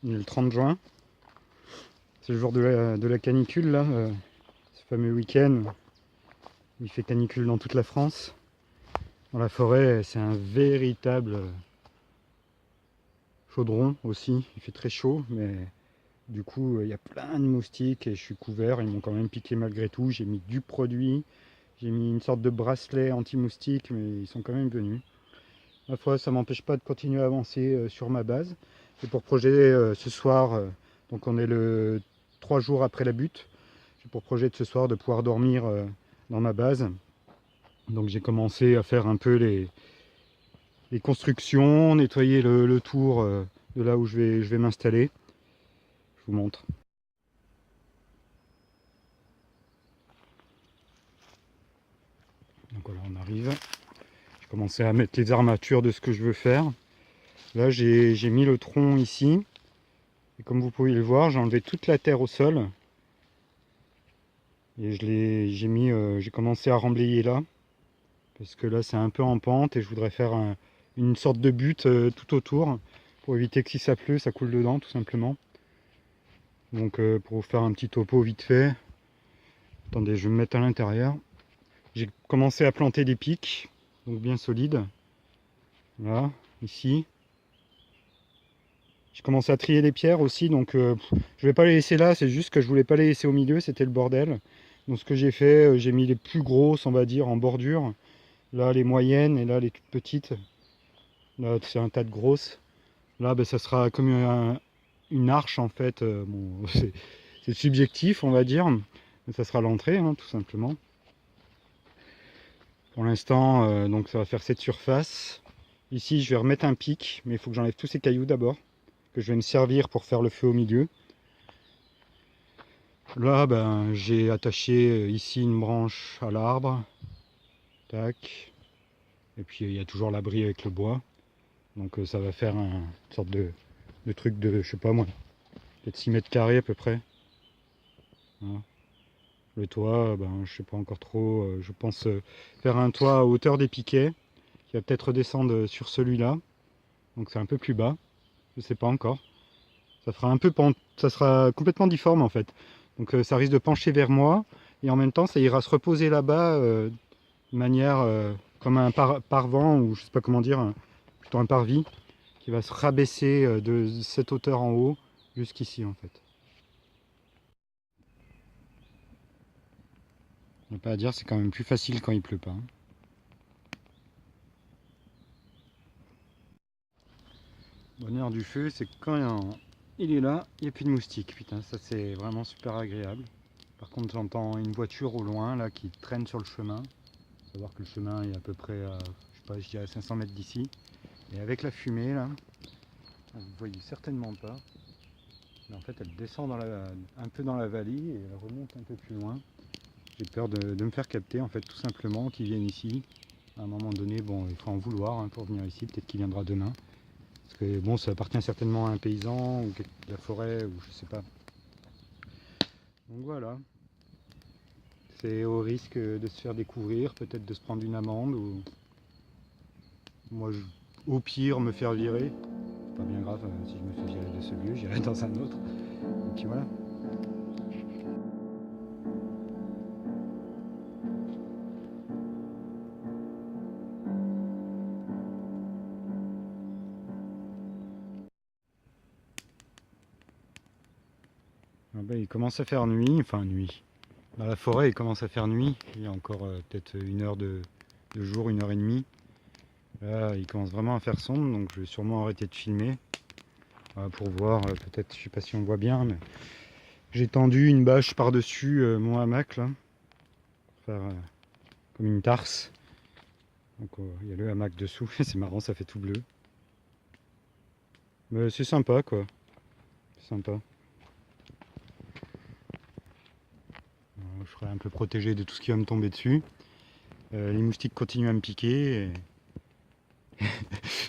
On est le 30 juin, c'est le jour de la canicule là, ce fameux week-end où il fait canicule dans toute la France. Dans la forêt, c'est un véritable chaudron aussi, il fait très chaud, mais du coup il y a plein de moustiques et je suis couvert, ils m'ont quand même piqué malgré tout. J'ai mis du produit, j'ai mis une sorte de bracelet anti-moustique, mais ils sont quand même venus. Ma foi, ça m'empêche pas de continuer à avancer sur ma base. J'ai pour projet ce soir, donc on est le 3 jours après la butte, j'ai pour projet de ce soir de pouvoir dormir dans ma base. Donc j'ai commencé à faire un peu les constructions, nettoyer le tour de là où je vais m'installer. Je vous montre. Donc voilà, on arrive. J'ai commencé à mettre les armatures de ce que je veux faire. Là j'ai mis le tronc ici. Et comme vous pouvez le voir, j'ai enlevé toute la terre au sol. Et j'ai commencé à remblayer là. Parce que là c'est un peu en pente et je voudrais faire une sorte de butte tout autour. Pour éviter que si ça pleut, ça coule dedans tout simplement. Donc pour vous faire un petit topo vite fait. Attendez, je vais me mettre à l'intérieur. J'ai commencé à planter des pics, donc bien solides. Là, ici. J'ai commencé à trier les pierres aussi, donc je vais pas les laisser là, c'est juste que je voulais pas les laisser au milieu, c'était le bordel. Donc ce que j'ai fait, j'ai mis les plus grosses, on va dire, en bordure. Là les moyennes et là les toutes petites. Là c'est un tas de grosses. Là ben, ça sera comme une arche en fait. Bon, c'est subjectif on va dire. Mais ça sera l'entrée hein, tout simplement. Pour l'instant donc ça va faire cette surface. Ici, je vais remettre un pic, mais il faut que j'enlève tous ces cailloux d'abord, que je vais me servir pour faire le feu au milieu. Là, ben, j'ai attaché ici une branche à l'arbre. Tac. Et puis il y a toujours l'abri avec le bois. Donc ça va faire une sorte de truc de, je sais pas moi, peut-être 6 mètres carrés à peu près. Voilà. Le toit, ben, je sais pas encore trop. Je pense faire un toit à hauteur des piquets, qui va peut-être redescendre sur celui-là. Donc c'est un peu plus bas. Je sais pas encore. Ça fera un peu ça sera complètement difforme en fait. Donc ça risque de pencher vers moi. Et en même temps, ça ira se reposer là-bas de manière comme un parvent, ou je sais pas comment dire, plutôt un parvis, qui va se rabaisser de cette hauteur en haut jusqu'ici en fait. On n'a pas à dire, c'est quand même plus facile quand il pleut pas. Bonheur du feu, c'est que quand il est là, il n'y a plus de moustiques. Putain, ça c'est vraiment super agréable. Par contre, j'entends une voiture au loin là qui traîne sur le chemin. Faut savoir que le chemin est à peu près à, je sais pas, je dirais 500 mètres d'ici. Et avec la fumée là, vous ne voyez certainement pas. Mais en fait, elle descend un peu dans la vallée et elle remonte un peu plus loin. J'ai peur de me faire capter en fait, tout simplement, qu'ils viennent ici. À un moment donné, bon, il faut en vouloir hein, pour venir ici. Peut-être qu'il viendra demain. Parce que bon, ça appartient certainement à un paysan ou de la forêt ou je sais pas. Donc voilà. C'est au risque de se faire découvrir, peut-être de se prendre une amende ou moi, au pire, me faire virer. C'est pas bien grave si je me fais virer de ce lieu, j'irai dans un autre. Et puis voilà. Ah ben, il commence à faire nuit, enfin nuit. Dans la forêt, il commence à faire nuit. Il y a encore peut-être une heure de jour, une heure et demie. Là, il commence vraiment à faire sombre, donc je vais sûrement arrêter de filmer pour voir. Peut-être, je sais pas si on voit bien, mais j'ai tendu une bâche par-dessus mon hamac là, pour faire comme une tarse. Donc il y a le hamac dessous. C'est marrant, ça fait tout bleu. Mais c'est sympa quoi. C'est sympa. Je serai un peu protégé de tout ce qui va me tomber dessus. Les moustiques continuent à me piquer. Et...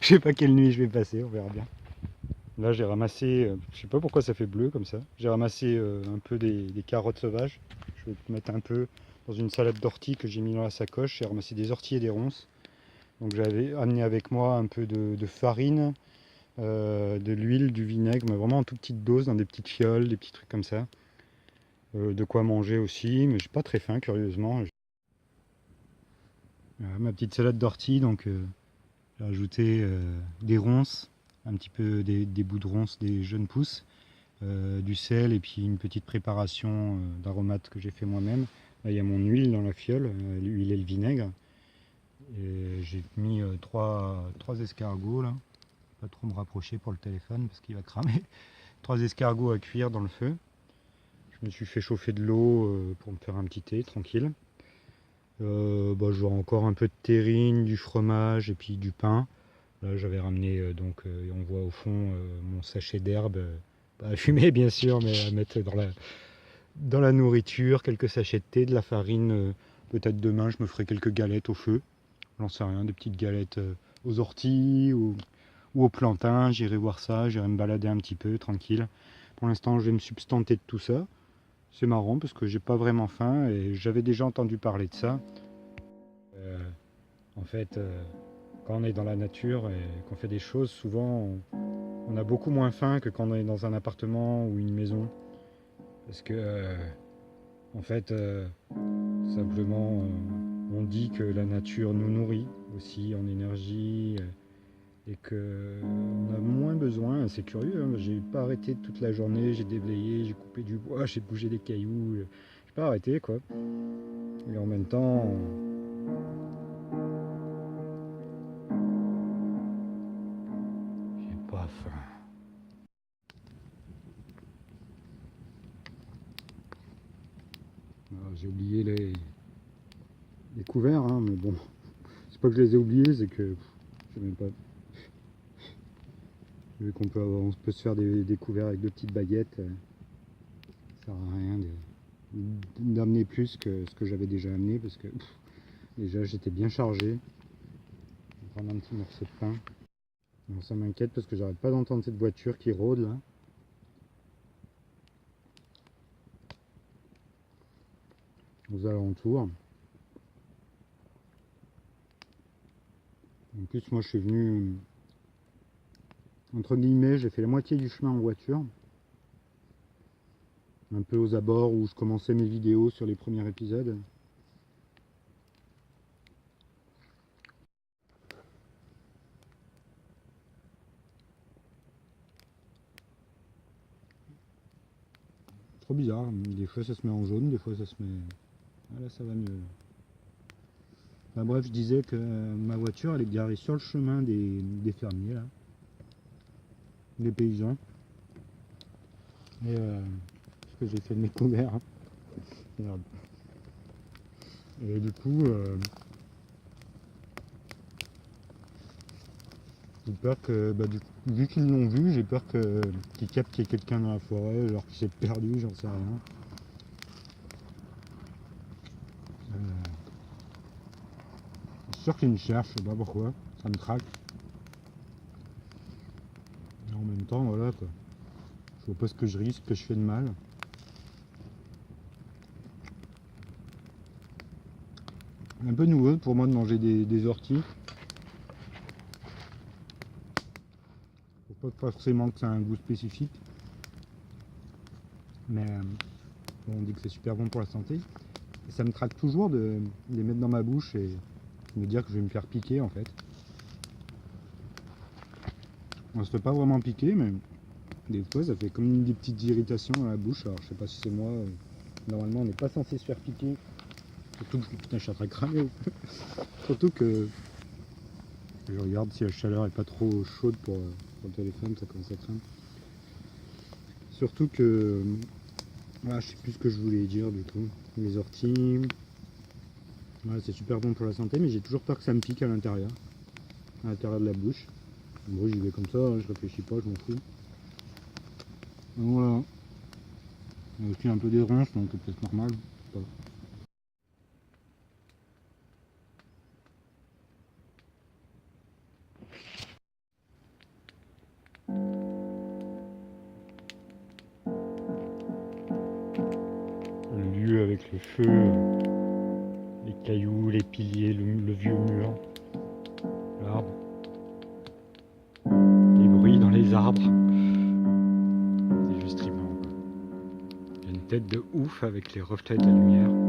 je sais pas quelle nuit je vais passer, on verra bien. Là j'ai ramassé, je sais pas pourquoi ça fait bleu comme ça. J'ai ramassé un peu des carottes sauvages. Je vais te mettre un peu dans une salade d'ortie que j'ai mis dans la sacoche. J'ai ramassé des orties et des ronces. Donc j'avais amené avec moi un peu de farine, de l'huile, du vinaigre, mais vraiment en toute petite dose, dans des petites fioles, des petits trucs comme ça. De quoi manger aussi, mais j'ai pas très faim curieusement. Ma petite salade d'ortie, donc j'ai rajouté des ronces, un petit peu des bouts de ronces, des jeunes pousses, du sel et puis une petite préparation d'aromates que j'ai fait moi-même. Là il y a mon huile dans la fiole, l'huile et le vinaigre. Et j'ai mis trois escargots là. Pas trop me rapprocher pour le téléphone parce qu'il va cramer. Trois escargots à cuire dans le feu. Je me suis fait chauffer de l'eau pour me faire un petit thé tranquille. Je vois encore un peu de terrine, du fromage et puis du pain. Là j'avais ramené on voit au fond mon sachet d'herbe, pas à fumer bien sûr, mais à mettre dans la nourriture, quelques sachets de thé, de la farine. Peut-être demain je me ferai quelques galettes au feu. J'en sais rien, des petites galettes aux orties ou aux plantains. J'irai voir ça, j'irai me balader un petit peu tranquille. Pour l'instant je vais me substanter de tout ça. C'est marrant parce que j'ai pas vraiment faim et j'avais déjà entendu parler de ça. Euh, en fait, quand on est dans la nature et qu'on fait des choses, souvent on a beaucoup moins faim que quand on est dans un appartement ou une maison. Parce que, en fait, simplement, on dit que la nature nous nourrit aussi en énergie et qu'on a moins besoin. C'est curieux, hein, j'ai pas arrêté toute la journée, j'ai déblayé, j'ai coupé du bois, j'ai bougé des cailloux. J'ai pas arrêté quoi. Et en même temps, j'ai pas faim. J'ai oublié les couverts, hein, mais bon, c'est pas que je les ai oubliés, c'est que je sais même pas. Vu qu'on peut, on peut se faire des couverts avec 2 petites baguettes, ça sert à rien d'amener plus que ce que j'avais déjà amené parce que déjà j'étais bien chargé. Je vais prendre un petit morceau de pain. Alors, ça m'inquiète parce que j'arrête pas d'entendre cette voiture qui rôde là. Aux alentours. En plus moi je suis venu entre guillemets, j'ai fait la moitié du chemin en voiture. Un peu aux abords où je commençais mes vidéos sur les premiers épisodes. Trop bizarre, des fois ça se met en jaune, des fois ça se met... Voilà, ça va mieux. Enfin, bref, je disais que ma voiture elle est garée sur le chemin des fermiers là. Des paysans. Et parce que j'ai fait de mes couverts. Merde. Et du coup, j'ai peur que, vu qu'ils l'ont vu, j'ai peur qu'ils captent qu'il y ait quelqu'un dans la forêt, alors qu'il s'est perdu, j'en sais rien. Je suis sûr qu'ils me cherchent, je sais pas pourquoi, ça me traque. Et en même temps, voilà quoi. Je vois pas ce que je risque, que je fais de mal. Un peu nouveau pour moi de manger des orties. Faut pas forcément que ça ait un goût spécifique. Mais bon, on dit que c'est super bon pour la santé. Et ça me traque toujours de les mettre dans ma bouche et me dire que je vais me faire piquer en fait. On se fait pas vraiment piquer, mais des fois ça fait comme des petites irritations dans la bouche. Alors je sais pas si c'est moi. Normalement on n'est pas censé se faire piquer. Surtout que putain, je suis en train de cramer. Surtout que je regarde si la chaleur est pas trop chaude pour le téléphone, ça commence à craindre. Surtout que voilà, je sais plus ce que je voulais dire du coup. Les orties, voilà, c'est super bon pour la santé, mais j'ai toujours peur que ça me pique à l'intérieur de la bouche. En gros, j'y vais comme ça, je réfléchis pas, je m'en fous. Donc voilà. Il y a aussi un peu des ronces, donc c'est peut-être normal. Pas. Le lieu avec le feu, les cailloux, les piliers, le vieux mur, l'arbre, les bruits dans les arbres. C'est juste trippant. Il y a une tête de ouf avec les reflets de la lumière.